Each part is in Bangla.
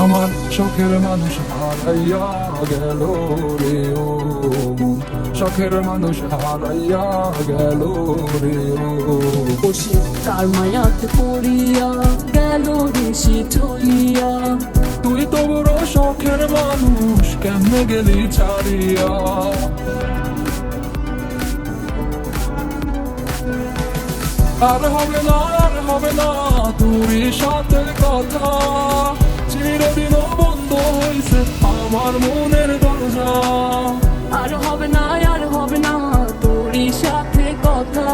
আমার শখের মানুষ হারাইয়া গেল রে ও মন, শখের মানুষ হারাইয়া গেল রে ও। বসে তার মায়াতে পড়িয়া গেল রে সে চলিয়া। তুই তো বড় শখের মানুষ, কেমনে গেলি ছাড়িয়া। আর হবে না, আর হবে না তোর সাথে কথা, চিরদিন বন্ধ হইছে আমার মনের দরজা। আর হবে না, আর হবে না তোর সাথে কথা,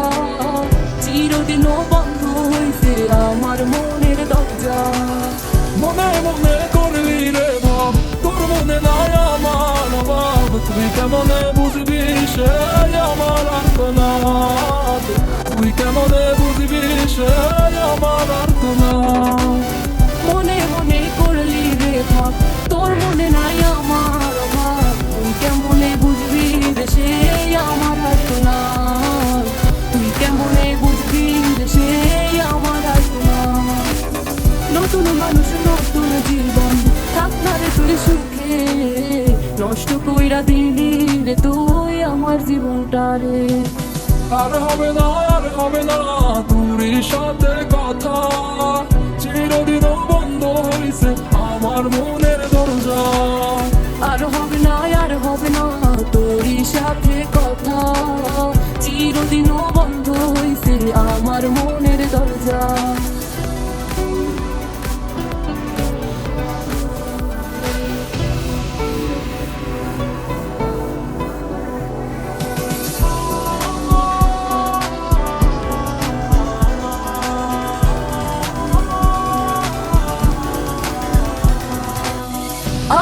চিরদিনও বন্ধ হইছে আমার মনের দরজা। মনে মনে করলি রে ভাব, তোর মনে নাই আমার অভাব, তুই কেমনে বুঝবি সে আমার আর্তনাদ, তুই কেমনে বুঝবি সে আমার আর্তনাদ। মনে মনে করলি রে ভাব, তোর মনে নাই আমার অভাব, তুই কেমনে বুঝবি রে সে আমার আর্তনাদ, তুই কেমনে বুঝবি রে সে আমার আর্তনাদ। নতুন মানুষ নতুন জীবন, থাক না রে তুই সুখে, নষ্ট কইরা দিলি রে তুই আমার জীবনটা রে। আর হবে না, আর হবে না তোর সাথে কথা, চিরদিন বন্ধ হইছে আমার মনের দরজা। আর হবে না, আর হবে না তোর সাথে কথা, চিরদিনও বন্ধ হইছে আমার মনের দরজা।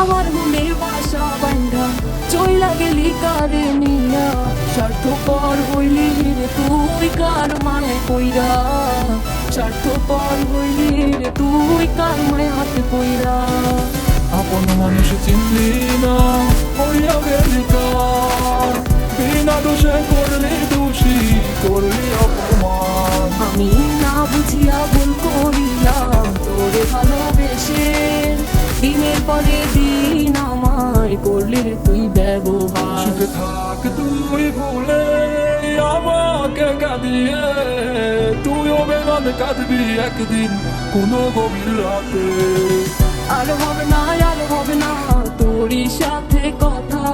আমার মনে বাসা বান্ধা চইলা গেলি কারে নিয়া, স্বার্থপর হইলি রে তুই কার মায়ে কইরা, স্বার্থপর হইলি রে তুই কার মায়াতে কইরা। আপন মানুষ চিনলি না, হইয়া গেলি কার, বিনা দোষে করলি দোষী, করলি অপমান। আমি না বুঝিয়া ভুল করিলাম তোরে ভালোবেসে, দিনের পরে দিন আমায় করলি রে তুই ব্যবহার। সুখে থাক তুই ভুলে আমাকে কাঁদিয়ে, তুইও বেমান কাঁদবি একদিন কোনো গভীর রাতে। আর হবে না, আর হবে না তোর সাথে কথা,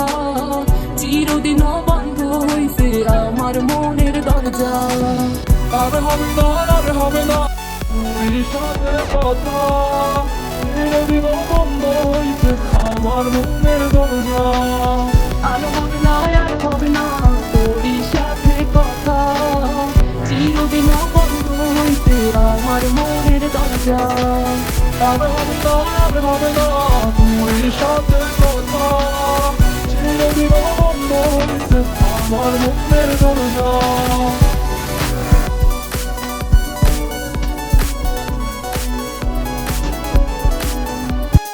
চিরদিনও বন্ধ হইছে আমার মনের দরজা। আর হবে না, আর হবে না তুই সাথে কথা, চিরদিন বন্ধ হইছে আমার মনের দরজা। আর হবে না, আর হবে না তোর সাথে কথা, চিরদিনও বন্ধ হইছে আমার মনের দরজা। আর হবে না, আর হবে না তুই সাথে কথা, চিরদিন বন্ধ হইছে আমার মনের